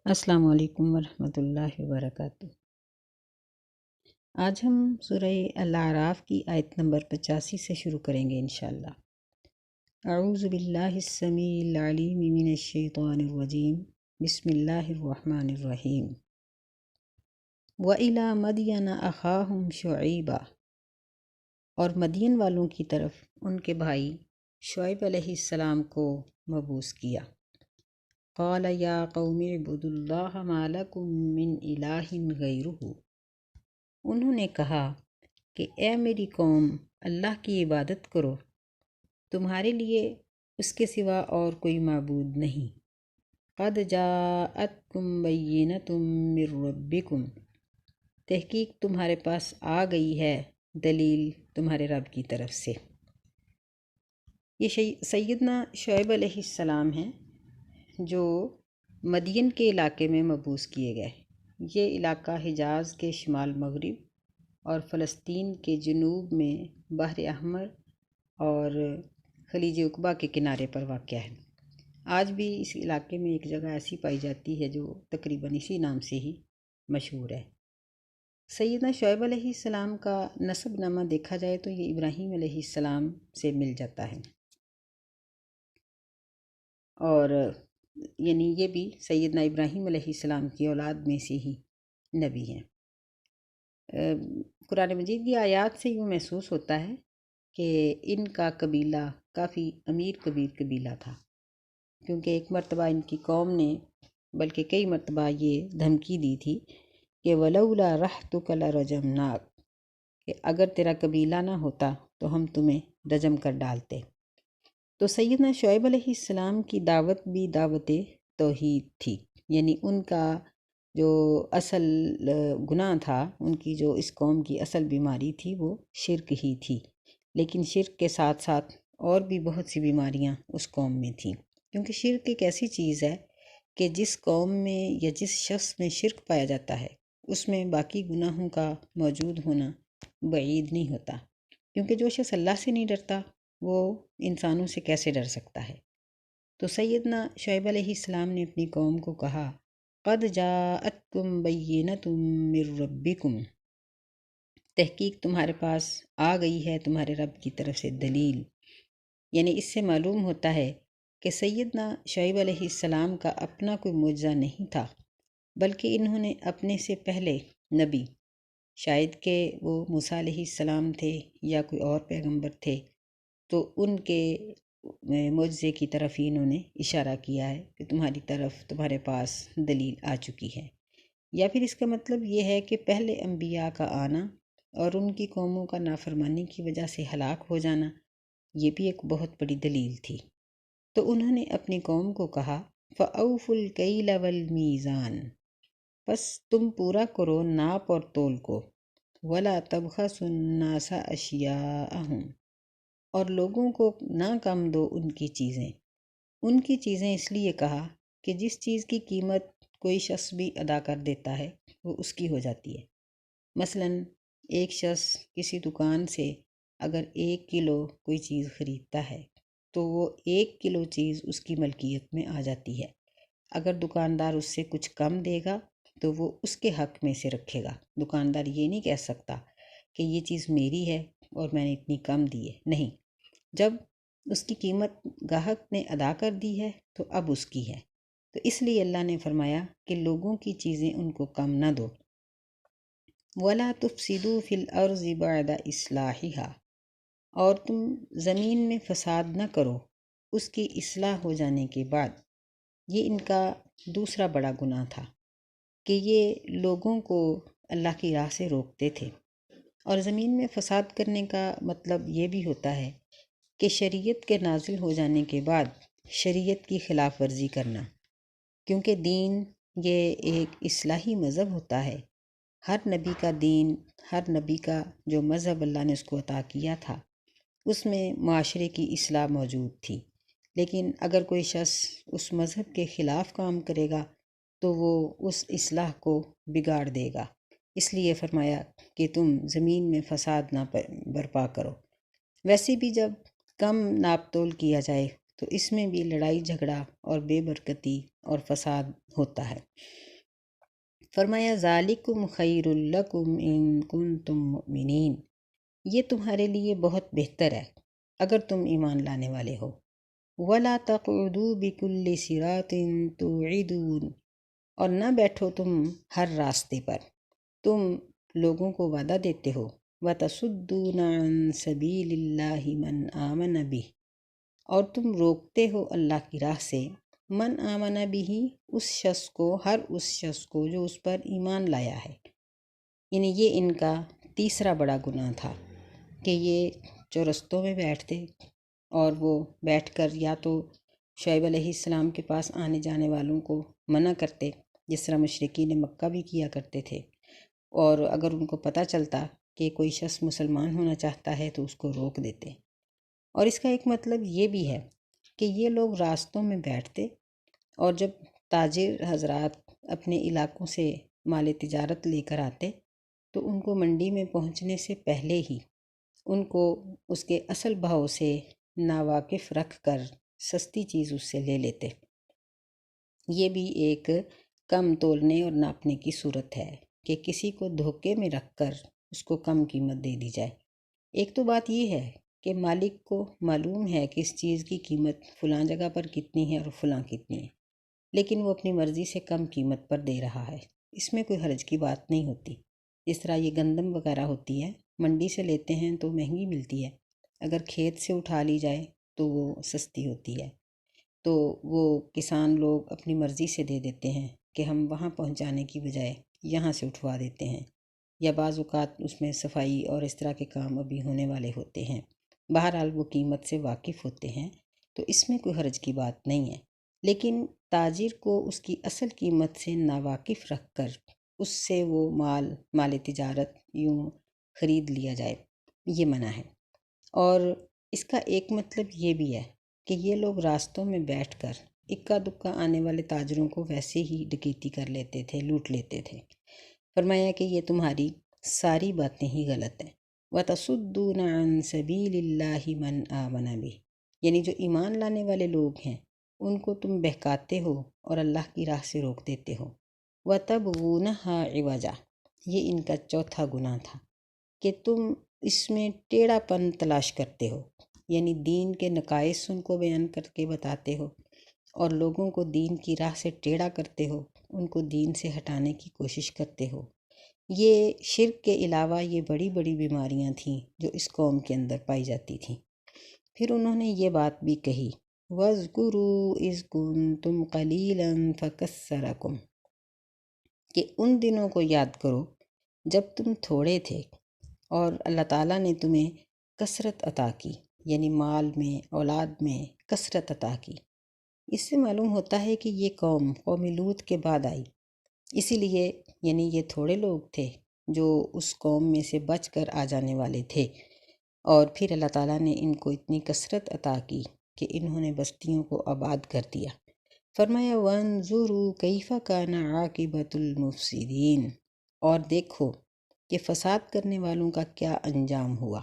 السلام علیکم ورحمۃ اللہ وبرکاتہ۔ آج ہم سورہ الاعراف کی آیت نمبر 85 سے شروع کریں گے انشاءاللہ۔ اعوذ باللہ السمیع العلیم من الشیطان الرجیم، بسم اللہ الرحمن الرحیم۔ وَإِلَى مَدْيَنَ أَخَاهُمْ شُعَيْبًا، اور مدین والوں کی طرف ان کے بھائی شعیب علیہ السلام کو مبعوث کیا۔ قال یا قوم اعبدوا اللہ ما لکم من الہ غیرہ، انہوں نے کہا کہ اے میری قوم، اللہ کی عبادت کرو، تمہارے لیے اس کے سوا اور کوئی معبود نہیں۔ قد جاءتکم بینۃ من ربکم، تحقیق تمہارے پاس آ گئی ہے دلیل تمہارے رب کی طرف سے۔ یہ سیدنا شعیب علیہ السلام ہیں جو مدین کے علاقے میں مبعوث کیے گئے۔ یہ علاقہ حجاز کے شمال مغرب اور فلسطین کے جنوب میں بحر احمر اور خلیج عقبہ کے کنارے پر واقع ہے۔ آج بھی اس علاقے میں ایک جگہ ایسی پائی جاتی ہے جو تقریباً اسی نام سے ہی مشہور ہے۔ سیدنا شعیب علیہ السلام کا نسب نامہ دیکھا جائے تو یہ ابراہیم علیہ السلام سے مل جاتا ہے، اور یعنی یہ بھی سیدنا ابراہیم علیہ السلام کی اولاد میں سے ہی نبی ہیں۔ قرآن مجید کی آیات سے یوں محسوس ہوتا ہے کہ ان کا قبیلہ کافی امیر کبیر قبیلہ تھا، کیونکہ ایک مرتبہ ان کی قوم نے بلکہ کئی مرتبہ یہ دھمکی دی تھی کہ وَلَوْلَا رَحْتُكَ لَرَجَمْنَاكَ، کہ اگر تیرا قبیلہ نہ ہوتا تو ہم تمہیں رجم کر ڈالتے۔ تو سیدنا شعیب علیہ السلام کی دعوت بھی دعوت توحید تھی، یعنی ان کا جو اصل گناہ تھا، ان کی جو اس قوم کی اصل بیماری تھی وہ شرک ہی تھی، لیکن شرک کے ساتھ ساتھ اور بھی بہت سی بیماریاں اس قوم میں تھیں، کیونکہ شرک ایک ایسی چیز ہے کہ جس قوم میں یا جس شخص میں شرک پایا جاتا ہے اس میں باقی گناہوں کا موجود ہونا بعید نہیں ہوتا، کیونکہ جو شخص اللہ سے نہیں ڈرتا وہ انسانوں سے کیسے ڈر سکتا ہے۔ تو سیدنا شعیب علیہ السلام نے اپنی قوم کو کہا قد جاءتکم بینۃ من ربکم، تحقیق تمہارے پاس آ گئی ہے تمہارے رب کی طرف سے دلیل، یعنی اس سے معلوم ہوتا ہے کہ سیدنا شعیب علیہ السلام کا اپنا کوئی معجزہ نہیں تھا، بلکہ انہوں نے اپنے سے پہلے نبی، شاید کہ وہ موسیٰ علیہ السلام تھے یا کوئی اور پیغمبر تھے، تو ان کے معجزے کی طرف ہی انہوں نے اشارہ کیا ہے کہ تمہاری طرف تمہارے پاس دلیل آ چکی ہے، یا پھر اس کا مطلب یہ ہے کہ پہلے انبیاء کا آنا اور ان کی قوموں کا نافرمانی کی وجہ سے ہلاک ہو جانا یہ بھی ایک بہت بڑی دلیل تھی۔ تو انہوں نے اپنی قوم کو کہا فَأَوْفُوا الْكَيْلَ وَالْمِيزَانَ، بس تم پورا کرو ناپ اور تول کو، وَلَا تَبْخَسُوا النَّاسَ أَشْيَاءَهُمْ، اور لوگوں کو نہ کم دو ان کی چیزیں اس لیے کہا کہ جس چیز کی قیمت کوئی شخص بھی ادا کر دیتا ہے وہ اس کی ہو جاتی ہے۔ مثلا ایک شخص کسی دکان سے اگر 1 کلو کوئی چیز خریدتا ہے تو وہ 1 کلو چیز اس کی ملکیت میں آ جاتی ہے۔ اگر دکاندار اس سے کچھ کم دے گا تو وہ اس کے حق میں سے رکھے گا، دکاندار یہ نہیں کہہ سکتا کہ یہ چیز میری ہے اور میں نے اتنی کم دی ہے، نہیں، جب اس کی قیمت گاہک نے ادا کر دی ہے تو اب اس کی ہے۔ تو اس لیے اللہ نے فرمایا کہ لوگوں کی چیزیں ان کو کم نہ دو۔ وَلَا تُفْسِدُوا فِي الْأَرْضِ بَعْدَ إِصْلَاحِهَا، اور تم زمین میں فساد نہ کرو اس کی اصلاح ہو جانے کے بعد۔ یہ ان کا دوسرا بڑا گناہ تھا کہ یہ لوگوں کو اللہ کی راہ سے روکتے تھے، اور زمین میں فساد کرنے کا مطلب یہ بھی ہوتا ہے کہ شریعت کے نازل ہو جانے کے بعد شریعت کی خلاف ورزی کرنا، کیونکہ دین یہ ایک اصلاحی مذہب ہوتا ہے۔ ہر نبی کا دین، ہر نبی کا جو مذہب اللہ نے اس کو عطا کیا تھا اس میں معاشرے کی اصلاح موجود تھی، لیکن اگر کوئی شخص اس مذہب کے خلاف کام کرے گا تو وہ اس اصلاح کو بگاڑ دے گا، اس لیے فرمایا کہ تم زمین میں فساد نہ برپا کرو۔ ویسے بھی جب کم ناپ تول کیا جائے تو اس میں بھی لڑائی جھگڑا اور بے برکتی اور فساد ہوتا ہے۔ فرمایا ذالکم خیر لکم ان کنتم مؤمنین، یہ تمہارے لیے بہت بہتر ہے اگر تم ایمان لانے والے ہو۔ وَلَا تَقْعُدُوا بِكُلِّ صِرَاطٍ تُوعِدُونَ، اور نہ بیٹھو تم ہر راستے پر، تم لوگوں کو وعدہ دیتے ہو۔ وَتَصُدُّونَ عَن سَبِيلِ اللَّهِ مَنْ آمَنَ بِهِ، اور تم روکتے ہو اللہ کی راہ سے من آمن بھی، اس شخص کو، ہر اس شخص کو جو اس پر ایمان لایا ہے۔ یعنی یہ ان کا تیسرا بڑا گناہ تھا کہ یہ چورستوں میں بیٹھتے اور وہ بیٹھ کر یا تو شعیب علیہ السلام کے پاس آنے جانے والوں کو منع کرتے، جس طرح مشرکین مکہ بھی کیا کرتے تھے، اور اگر ان کو پتہ چلتا کہ کوئی شخص مسلمان ہونا چاہتا ہے تو اس کو روک دیتے۔ اور اس کا ایک مطلب یہ بھی ہے کہ یہ لوگ راستوں میں بیٹھتے اور جب تاجر حضرات اپنے علاقوں سے مال تجارت لے کر آتے تو ان کو منڈی میں پہنچنے سے پہلے ہی ان کو اس کے اصل بھاؤ سے ناواقف رکھ کر سستی چیز اس سے لے لیتے۔ یہ بھی ایک کم تولنے اور ناپنے کی صورت ہے کہ کسی کو دھوکے میں رکھ کر اس کو کم قیمت دے دی جائے۔ ایک تو بات یہ ہے کہ مالک کو معلوم ہے کہ اس چیز کی قیمت فلاں جگہ پر کتنی ہے اور فلاں کتنی ہے، لیکن وہ اپنی مرضی سے کم قیمت پر دے رہا ہے، اس میں کوئی حرج کی بات نہیں ہوتی۔ جس طرح یہ گندم وغیرہ ہوتی ہے، منڈی سے لیتے ہیں تو مہنگی ملتی ہے، اگر کھیت سے اٹھا لی جائے تو وہ سستی ہوتی ہے، تو وہ کسان لوگ اپنی مرضی سے دے دیتے ہیں کہ ہم وہاں پہنچانے کی بجائے یہاں سے اٹھوا دیتے ہیں، یا بعض اوقات اس میں صفائی اور اس طرح کے کام ابھی ہونے والے ہوتے ہیں۔ بہرحال وہ قیمت سے واقف ہوتے ہیں تو اس میں کوئی حرج کی بات نہیں ہے، لیکن تاجر کو اس کی اصل قیمت سے ناواقف رکھ کر اس سے وہ مال تجارت یوں خرید لیا جائے، یہ منع ہے۔ اور اس کا ایک مطلب یہ بھی ہے کہ یہ لوگ راستوں میں بیٹھ کر اکا دکا آنے والے تاجروں کو ویسے ہی ڈکیتی کر لیتے تھے، لوٹ لیتے تھے۔ فرمایا کہ یہ تمہاری ساری باتیں ہی غلط ہیں۔ وَتَصُدُّونَ عَن سَبِيلِ اللَّهِ مَنْ آمَنَ بِهِ، یعنی جو ایمان لانے والے لوگ ہیں ان کو تم بہکاتے ہو اور اللہ کی راہ سے روک دیتے ہو۔ وَتَبْغُونَهَا عِوَجًا، یہ ان کا چوتھا گناہ تھا کہ تم اس میں ٹیڑھا پن تلاش کرتے ہو، یعنی دین کے نقائص ان کو بیان کر کے بتاتے ہو اور لوگوں کو دین کی راہ سے ٹیڑھا کرتے ہو، ان کو دین سے ہٹانے کی کوشش کرتے ہو۔ یہ شرک کے علاوہ یہ بڑی بڑی بیماریاں تھیں جو اس قوم کے اندر پائی جاتی تھیں۔ پھر انہوں نے یہ بات بھی کہی وَاذْكُرُوا إِذْ كُنْتُمْ قَلِيلًا فَكَثَّرَكُمْ، کہ ان دنوں کو یاد کرو جب تم تھوڑے تھے اور اللہ تعالیٰ نے تمہیں کثرت عطا کی، یعنی مال میں، اولاد میں کثرت عطا کی۔ اس سے معلوم ہوتا ہے کہ یہ قوم لوط کے بعد آئی، اسی لیے یعنی یہ تھوڑے لوگ تھے جو اس قوم میں سے بچ کر آ جانے والے تھے، اور پھر اللہ تعالیٰ نے ان کو اتنی کثرت عطا کی کہ انہوں نے بستیوں کو آباد کر دیا۔ فرمایا وَانظُرُوا كَيْفَ كَانَ عَاقِبَةُ الْمُفْسِدِينَ، اور دیکھو کہ فساد کرنے والوں کا کیا انجام ہوا۔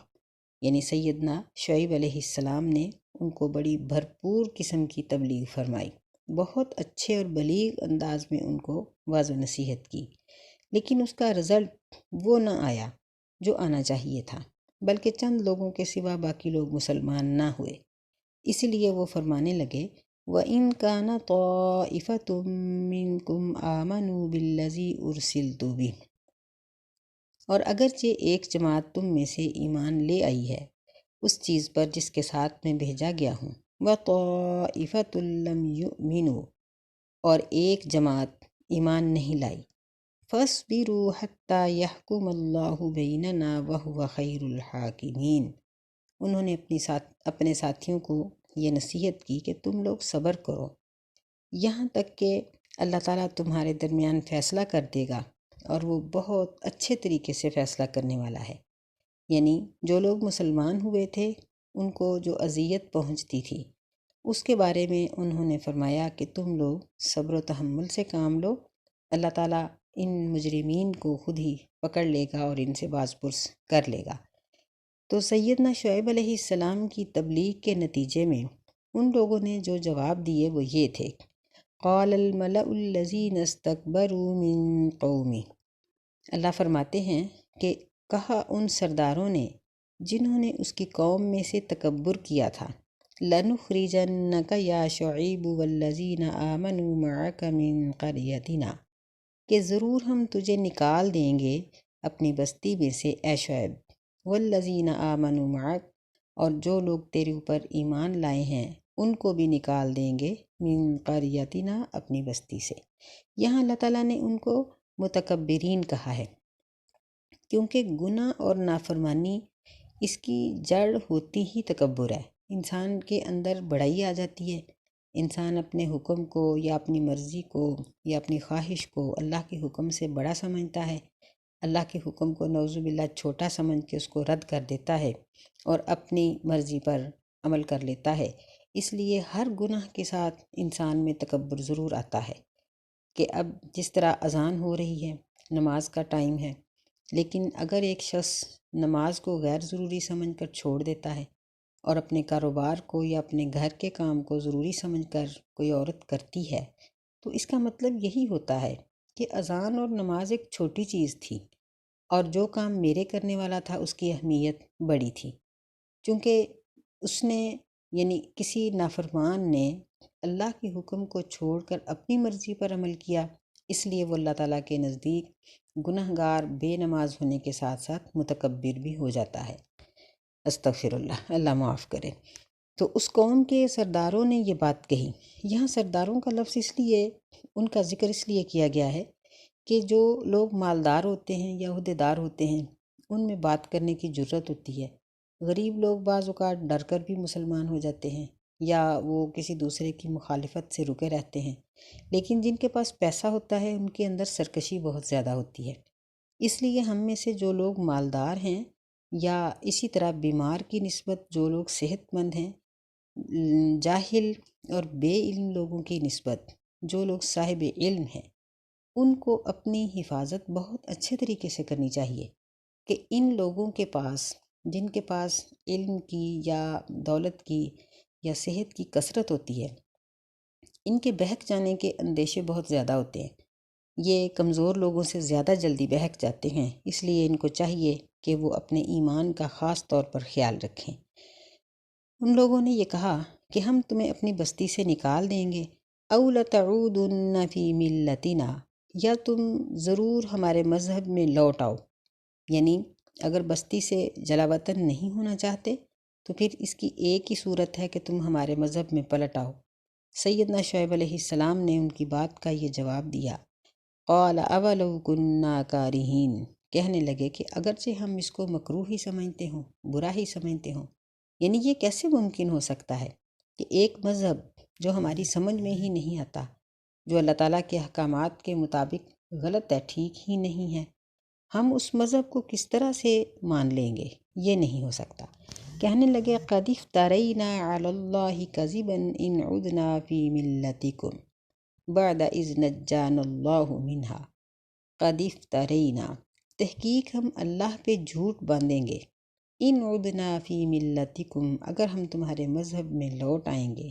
یعنی سیدنا شعیب علیہ السلام نے ان کو بڑی بھرپور قسم کی تبلیغ فرمائی، بہت اچھے اور بلیغ انداز میں ان کو واعظ و نصیحت کی، لیکن اس کا رزلٹ وہ نہ آیا جو آنا چاہیے تھا، بلکہ چند لوگوں کے سوا باقی لوگ مسلمان نہ ہوئے۔ اس لیے وہ فرمانے لگے وَإِن كَانَ طَائِفَةٌ مِّنكُمْ آمَنُوا بِالَّذِي أُرْسِلْتُ بِهِ، اور اگرچہ ایک جماعت تم میں سے ایمان لے آئی ہے اس چیز پر جس کے ساتھ میں بھیجا گیا ہوں، وَطَائِفَةٌ لَّمْ يُؤْمِنُوا، اور ایک جماعت ایمان نہیں لائی، فَاصْبِرُوا حَتَّى يَحْكُمَ اللَّهُ بَيْنَنَا وَهُوَ خَيْرُ الْحَاكِمِينَ۔ انہوں نے اپنے ساتھیوں کو یہ نصیحت کی کہ تم لوگ صبر کرو یہاں تک کہ اللہ تعالیٰ تمہارے درمیان فیصلہ کر دے گا، اور وہ بہت اچھے طریقے سے فیصلہ کرنے والا ہے۔ یعنی جو لوگ مسلمان ہوئے تھے ان کو جو اذیت پہنچتی تھی اس کے بارے میں انہوں نے فرمایا کہ تم لوگ صبر و تحمل سے کام لو، اللہ تعالیٰ ان مجرمین کو خود ہی پکڑ لے گا اور ان سے باز پرس کر لے گا۔ تو سیدنا شعیب علیہ السلام کی تبلیغ کے نتیجے میں ان لوگوں نے جو جواب دیے وہ یہ تھے، قال الملأ الذین استکبروا من قومی، اللہ فرماتے ہیں کہ کہا ان سرداروں نے جنہوں نے اس کی قوم میں سے تکبر کیا تھا، لَنُخْرِجَنَّكَ يَا شُعَيْبُ وَالَّذِينَ آمَنُوا مَعَكَ مِن قَرْيَتِنَا، کہ ضرور ہم تجھے نکال دیں گے اپنی بستی میں سے اے شعیب، والذین آمنوا معک، اور جو لوگ تیرے اوپر ایمان لائے ہیں ان کو بھی نکال دیں گے، من قریتنا، اپنی بستی سے۔ یہاں اللہ تعالیٰ نے ان کو متکبرین کہا ہے، کیونکہ گناہ اور نافرمانی اس کی جڑ ہوتی ہی تکبر ہے۔ انسان کے اندر بڑائی آ جاتی ہے، انسان اپنے حکم کو یا اپنی مرضی کو یا اپنی خواہش کو اللہ کے حکم سے بڑا سمجھتا ہے، اللہ کے حکم کو نعوذ باللہ چھوٹا سمجھ کے اس کو رد کر دیتا ہے اور اپنی مرضی پر عمل کر لیتا ہے۔ اس لیے ہر گناہ کے ساتھ انسان میں تکبر ضرور آتا ہے، کہ اب جس طرح اذان ہو رہی ہے، نماز کا ٹائم ہے، لیکن اگر ایک شخص نماز کو غیر ضروری سمجھ کر چھوڑ دیتا ہے اور اپنے کاروبار کو یا اپنے گھر کے کام کو ضروری سمجھ کر کوئی عورت کرتی ہے، تو اس کا مطلب یہی ہوتا ہے کہ اذان اور نماز ایک چھوٹی چیز تھی اور جو کام میرے کرنے والا تھا اس کی اہمیت بڑی تھی، چونکہ اس نے یعنی کسی نافرمان نے اللہ کے حکم کو چھوڑ کر اپنی مرضی پر عمل کیا، اس لیے وہ اللہ تعالیٰ کے نزدیک گناہ گار بے نماز ہونے کے ساتھ ساتھ متکبر بھی ہو جاتا ہے۔ استغفر اللہ، اللہ معاف کرے۔ تو اس قوم کے سرداروں نے یہ بات کہی۔ یہاں سرداروں کا لفظ اس لیے، ان کا ذکر اس لیے کیا گیا ہے کہ جو لوگ مالدار ہوتے ہیں یا عہدیدار ہوتے ہیں ان میں بات کرنے کی جرت ہوتی ہے۔ غریب لوگ بعض اوقات ڈر کر بھی مسلمان ہو جاتے ہیں یا وہ کسی دوسرے کی مخالفت سے رکے رہتے ہیں، لیکن جن کے پاس پیسہ ہوتا ہے ان کے اندر سرکشی بہت زیادہ ہوتی ہے۔ اس لیے ہم میں سے جو لوگ مالدار ہیں یا اسی طرح بیمار کی نسبت جو لوگ صحت مند ہیں، جاہل اور بے علم لوگوں کی نسبت جو لوگ صاحب علم ہیں، ان کو اپنی حفاظت بہت اچھے طریقے سے کرنی چاہیے، کہ ان لوگوں کے پاس جن کے پاس علم کی یا دولت کی یا صحت کی کثرت ہوتی ہے، ان کے بہک جانے کے اندیشے بہت زیادہ ہوتے ہیں۔ یہ کمزور لوگوں سے زیادہ جلدی بہک جاتے ہیں، اس لیے ان کو چاہیے کہ وہ اپنے ایمان کا خاص طور پر خیال رکھیں۔ ان لوگوں نے یہ کہا کہ ہم تمہیں اپنی بستی سے نکال دیں گے، او لتعودن فی ملتنا، یا تم ضرور ہمارے مذہب میں لوٹ آؤ، یعنی اگر بستی سے جلا وطن نہیں ہونا چاہتے تو پھر اس کی ایک ہی صورت ہے کہ تم ہمارے مذہب میں پلٹ آؤ۔ سیدنا شعیب علیہ السلام نے ان کی بات کا یہ جواب دیا، قال اولو کنا کارہین، کہنے لگے کہ اگرچہ ہم اس کو مکروہ ہی سمجھتے ہوں، برا ہی سمجھتے ہوں، یعنی یہ کیسے ممکن ہو سکتا ہے کہ ایک مذہب جو ہماری سمجھ میں ہی نہیں آتا، جو اللہ تعالیٰ کے احکامات کے مطابق غلط ہے، ٹھیک ہی نہیں ہے، ہم اس مذہب کو کس طرح سے مان لیں گے؟ یہ نہیں ہو سکتا۔ کہنے لگے قد افترینا علی اللہ کذبا ان عدنا فی ملتکم بعد اذ نجانا اللہ منہا، قد افترینا، تحقیق ہم اللہ پہ جھوٹ باندھیں گے، ان عدنا فی ملتکم، اگر ہم تمہارے مذہب میں لوٹ آئیں گے،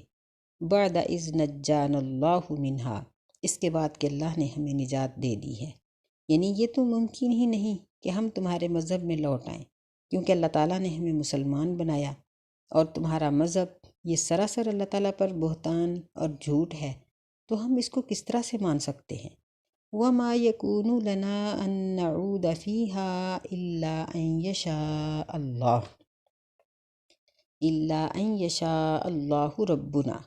بعد اذ نجانا اللہ منہا، اس کے بعد کہ اللہ نے ہمیں نجات دے دی ہے، یعنی یہ تو ممکن ہی نہیں کہ ہم تمہارے مذہب میں لوٹ آئیں، کیونکہ اللہ تعالیٰ نے ہمیں مسلمان بنایا، اور تمہارا مذہب یہ سراسر اللہ تعالیٰ پر بہتان اور جھوٹ ہے، تو ہم اس کو کس طرح سے مان سکتے ہیں؟ وَمَا يَكُونُ لَنَا أَن نَّعُودَ فِيهَا إِلَّا أَن يَشَاءَ اللَّهُ رَبُّنَا،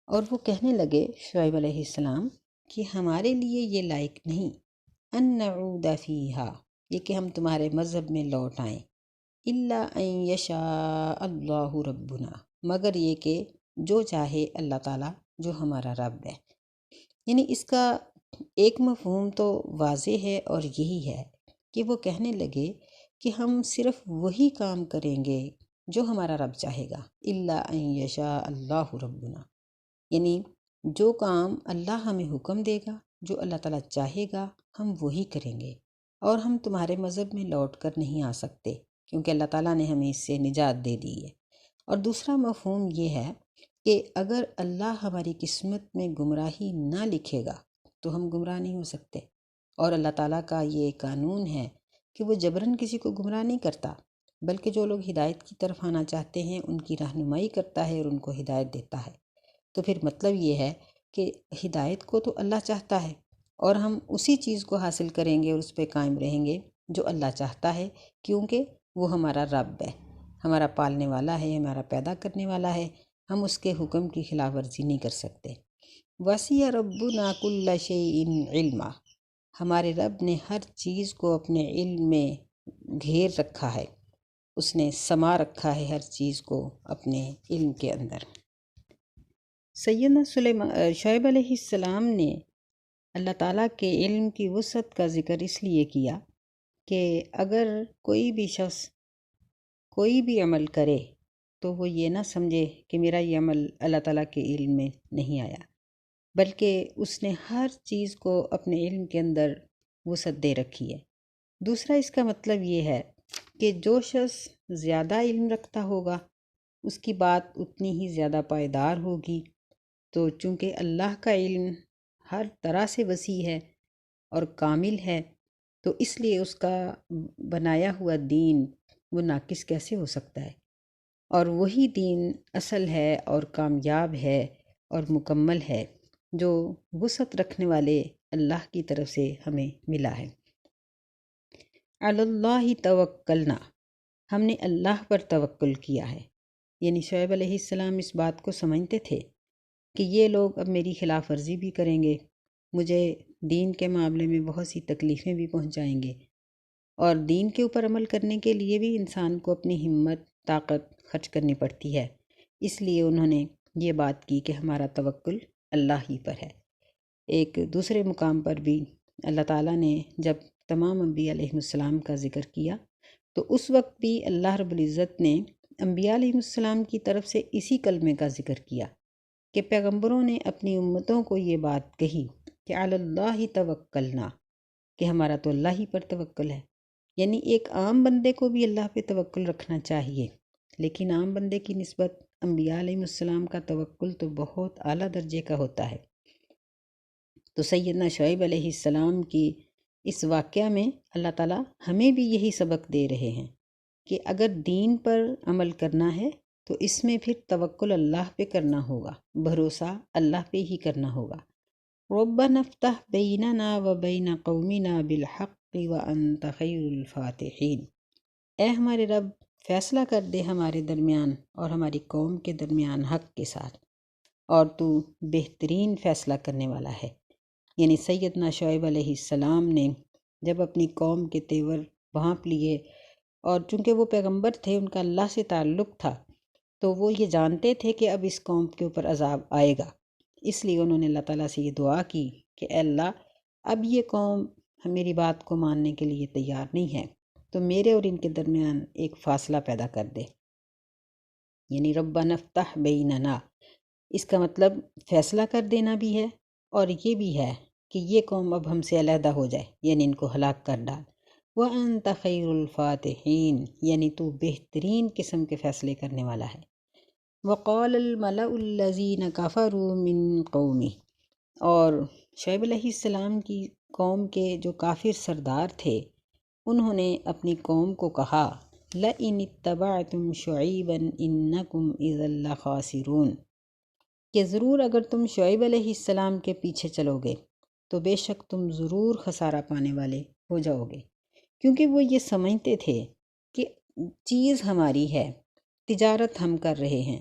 اور وہ کہنے لگے شعیب علیہ السلام کہ ہمارے لیے یہ لائق نہیں، ان نعود فیہا، یہ کہ ہم تمہارے مذہب میں لوٹ آئیں، الا ان یشاء اللہ ربنا، مگر یہ کہ جو چاہے اللہ تعالیٰ جو ہمارا رب ہے۔ یعنی اس کا ایک مفہوم تو واضح ہے اور یہی ہے کہ وہ کہنے لگے کہ ہم صرف وہی کام کریں گے جو ہمارا رب چاہے گا، الا ان یشاء اللہ ربنا، یعنی جو کام اللہ ہمیں حکم دے گا، جو اللہ تعالیٰ چاہے گا، ہم وہی کریں گے، اور ہم تمہارے مذہب میں لوٹ کر نہیں آ سکتے، کیونکہ اللہ تعالیٰ نے ہمیں اس سے نجات دے دی ہے۔ اور دوسرا مفہوم یہ ہے کہ اگر اللہ ہماری قسمت میں گمراہی نہ لکھے گا تو ہم گمراہ نہیں ہو سکتے، اور اللہ تعالیٰ کا یہ قانون ہے کہ وہ جبراً کسی کو گمراہ نہیں کرتا، بلکہ جو لوگ ہدایت کی طرف آنا چاہتے ہیں ان کی رہنمائی کرتا ہے اور ان کو ہدایت دیتا ہے۔ تو پھر مطلب یہ ہے کہ ہدایت کو تو اللہ چاہتا ہے، اور ہم اسی چیز کو حاصل کریں گے اور اس پہ قائم رہیں گے جو اللہ چاہتا ہے، کیونکہ وہ ہمارا رب ہے، ہمارا پالنے والا ہے، ہمارا پیدا کرنے والا ہے۔ ہم اس کے حکم کی خلاف ورزی نہیں کر سکتے۔ وسیع ربنا کل شیء علما، ہمارے رب نے ہر چیز کو اپنے علم میں گھیر رکھا ہے، اس نے سما رکھا ہے ہر چیز کو اپنے علم کے اندر۔ سیدنا شعیب علیہ السلام نے اللہ تعالیٰ کے علم کی وسعت کا ذکر اس لیے کیا کہ اگر کوئی بھی شخص کوئی بھی عمل کرے تو وہ یہ نہ سمجھے کہ میرا یہ عمل اللہ تعالیٰ کے علم میں نہیں آیا، بلکہ اس نے ہر چیز کو اپنے علم کے اندر وسعت دے رکھی ہے۔ دوسرا اس کا مطلب یہ ہے کہ جو شخص زیادہ علم رکھتا ہوگا اس کی بات اتنی ہی زیادہ پائیدار ہوگی۔ تو چونکہ اللہ کا علم ہر طرح سے وسیع ہے اور کامل ہے، تو اس لیے اس کا بنایا ہوا دین وہ ناقص کیسے ہو سکتا ہے، اور وہی دین اصل ہے اور کامیاب ہے اور مکمل ہے جو وسعت رکھنے والے اللہ کی طرف سے ہمیں ملا ہے۔ علی اللہ توکلنا، ہم نے اللہ پر توکل کیا ہے۔ یعنی شعیب علیہ السلام اس بات کو سمجھتے تھے کہ یہ لوگ اب میری خلاف ورزی بھی کریں گے، مجھے دین کے معاملے میں بہت سی تکلیفیں بھی پہنچائیں گے، اور دین کے اوپر عمل کرنے کے لیے بھی انسان کو اپنی ہمت طاقت خرچ کرنی پڑتی ہے۔ اس لیے انہوں نے یہ بات کی کہ ہمارا توکل اللہ ہی پر ہے۔ ایک دوسرے مقام پر بھی اللہ تعالیٰ نے جب تمام انبیاء علیہ السلام کا ذکر کیا تو اس وقت بھی اللہ رب العزت نے انبیاء علیہ السلام کی طرف سے اسی کلمے کا ذکر کیا کہ پیغمبروں نے اپنی امتوں کو یہ بات کہی کہ علی اللہ توکلنا، کہ ہمارا تو اللہ ہی پر توکل ہے۔ یعنی ایک عام بندے کو بھی اللہ پہ توکل رکھنا چاہیے، لیکن عام بندے کی نسبت انبیاء علیہ السلام کا توکل تو بہت اعلیٰ درجے کا ہوتا ہے۔ تو سیدنا شعیب علیہ السلام کی اس واقعہ میں اللہ تعالیٰ ہمیں بھی یہی سبق دے رہے ہیں کہ اگر دین پر عمل کرنا ہے تو اس میں پھر توکل اللہ پہ کرنا ہوگا، بھروسہ اللہ پہ ہی کرنا ہوگا۔ ربنا افتح بیننا و بین قومنا بالحق وانت خیر الفاتحین، اے ہمارے رب فیصلہ کر دے ہمارے درمیان اور ہماری قوم کے درمیان حق کے ساتھ، اور تو بہترین فیصلہ کرنے والا ہے۔ یعنی سیدنا شعیب علیہ السلام نے جب اپنی قوم کے تیور بھانپ لیے، اور چونکہ وہ پیغمبر تھے، ان کا اللہ سے تعلق تھا، تو وہ یہ جانتے تھے کہ اب اس قوم کے اوپر عذاب آئے گا، اس لیے انہوں نے اللہ تعالیٰ سے یہ دعا کی کہ اے اللہ اب یہ قوم میری بات کو ماننے کے لیے تیار نہیں ہے، تو میرے اور ان کے درمیان ایک فاصلہ پیدا کر دے۔ یعنی ربنا افتح بیننا، اس کا مطلب فیصلہ کر دینا بھی ہے، اور یہ بھی ہے کہ یہ قوم اب ہم سے علیحدہ ہو جائے، یعنی ان کو ہلاک کر ڈال۔ وَأَنْتَ خَيْرُ الْفَاتِحِينَ، یعنی تو بہترین قسم کے فیصلے کرنے والا ہے۔ وَقَالَ الْمَلَأُ الَّذِينَ كَفَرُوا مِن قَوْمِهِ، اور شعیب علیہ السلام کی قوم کے جو کافر سردار تھے انہوں نے اپنی قوم کو کہا لَإِنِ اتَّبَعْتُمْ شُعَيْبًا إِنَّكُمْ إِذًا لَخَاسِرُونَ، کہ ضرور اگر تم شعیب علیہ السلام کے پیچھے چلو گے تو بے شک تم ضرور خسارہ پانے والے ہو جاؤ گے، کیونکہ وہ یہ سمجھتے تھے کہ چیز ہماری ہے، تجارت ہم کر رہے ہیں،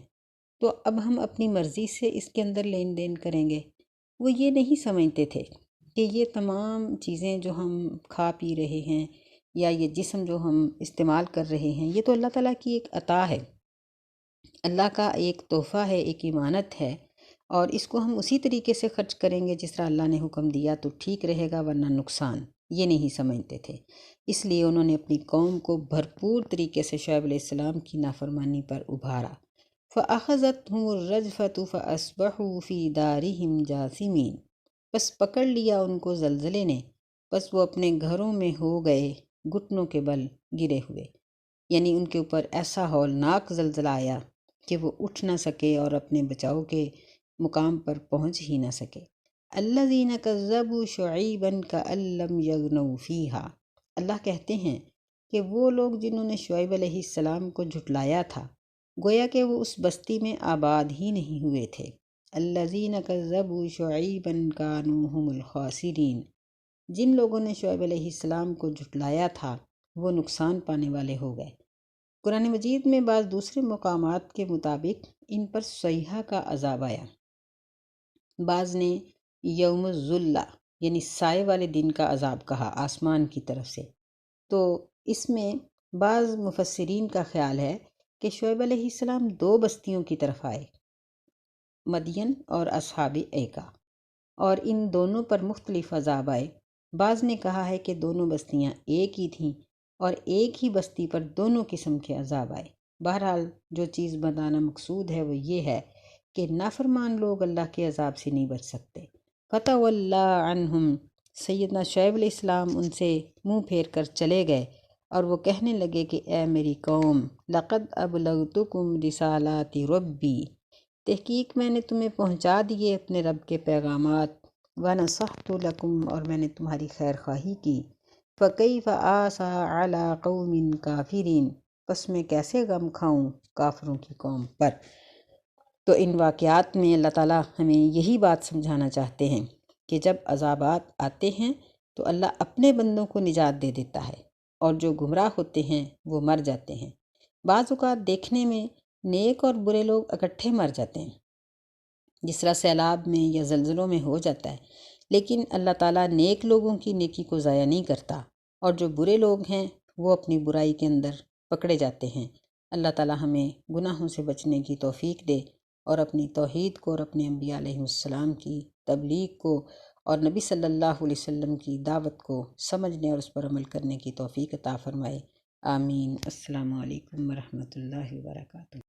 تو اب ہم اپنی مرضی سے اس کے اندر لین دین کریں گے۔ وہ یہ نہیں سمجھتے تھے کہ یہ تمام چیزیں جو ہم کھا پی رہے ہیں یا یہ جسم جو ہم استعمال کر رہے ہیں، یہ تو اللہ تعالیٰ کی ایک عطا ہے، اللہ کا ایک تحفہ ہے، ایک امانت ہے، اور اس کو ہم اسی طریقے سے خرچ کریں گے جس طرح اللہ نے حکم دیا تو ٹھیک رہے گا، ورنہ نقصان۔ یہ نہیں سمجھتے تھے، اس لیے انہوں نے اپنی قوم کو بھرپور طریقے سے شعیب علیہ السلام کی نافرمانی پر ابھارا۔ فَأَخَذَتْهُمُ الرَّجْفَةُ فَأَصْبَحُوا فِي دَارِهِمْ جَاثِمِينَ، بس پکڑ لیا ان کو زلزلے نے، بس وہ اپنے گھروں میں ہو گئے گھٹنوں کے بل گرے ہوئے۔ یعنی ان کے اوپر ایسا ہولناک زلزلہ آیا کہ وہ اٹھ نہ سکے اور اپنے بچاؤ کے مقام پر پہنچ ہی نہ سکے۔ الذین کذبوا شعیبا کأن لم یغنوا فیہا، اللہ کہتے ہیں کہ وہ لوگ جنہوں نے شعیب علیہ السلام کو جھٹلایا تھا گویا کہ وہ اس بستی میں آباد ہی نہیں ہوئے تھے۔ الذین کذبوا شعیبا کانوا ھم الخاسرین، جن لوگوں نے شعیب علیہ السلام کو جھٹلایا تھا وہ نقصان پانے والے ہو گئے۔ قرآن مجید میں بعض دوسرے مقامات کے مطابق ان پر صیحہ کا عذاب آیا، بعض نے یوم الظلہ یعنی سائے والے دن کا عذاب کہا آسمان کی طرف سے۔ تو اس میں بعض مفسرین کا خیال ہے کہ شعیب علیہ السلام دو بستیوں کی طرف آئے، مدین اور اصحاب ایکا، اور ان دونوں پر مختلف عذاب آئے۔ بعض نے کہا ہے کہ دونوں بستیاں ایک ہی تھیں اور ایک ہی بستی پر دونوں قسم کے عذاب آئے۔ بہرحال جو چیز بتانا مقصود ہے وہ یہ ہے کہ نافرمان لوگ اللہ کے عذاب سے نہیں بچ سکتے۔ فَتَوَلَّىٰ عَنْهُمْ، سیدنا شعیب علیہ السلام ان سے منہ پھیر کر چلے گئے اور وہ کہنے لگے کہ اے میری قوم، لَقَدْ أَبْلَغْتُكُمْ رِسَالَاتِ رَبِّي، تحقیق میں نے تمہیں پہنچا دیے اپنے رب کے پیغامات، وَنَصَحْتُ لَكُمْ، اور میں نے تمہاری خیر خواہی کی، فَكَيْفَ آسَىٰ عَلَىٰ قَوْمٍ كَافِرِينَ، پس میں کیسے غم کھاؤں کافروں کی قوم پر۔ تو ان واقعات میں اللہ تعالیٰ ہمیں یہی بات سمجھانا چاہتے ہیں کہ جب عذابات آتے ہیں تو اللہ اپنے بندوں کو نجات دے دیتا ہے اور جو گمراہ ہوتے ہیں وہ مر جاتے ہیں۔ بعض اوقات دیکھنے میں نیک اور برے لوگ اکٹھے مر جاتے ہیں، جس طرح سیلاب میں یا زلزلوں میں ہو جاتا ہے، لیکن اللہ تعالیٰ نیک لوگوں کی نیکی کو ضائع نہیں کرتا، اور جو برے لوگ ہیں وہ اپنی برائی کے اندر پکڑے جاتے ہیں۔ اللہ تعالیٰ ہمیں گناہوں سے بچنے کی توفیق دے اور اپنی توحید کو اور اپنے انبیاء علیہ السلام کی تبلیغ کو اور نبی صلی اللہ علیہ وسلم کی دعوت کو سمجھنے اور اس پر عمل کرنے کی توفیق عطا فرمائے۔ آمین۔ السلام علیکم ورحمۃ اللہ وبرکاتہ۔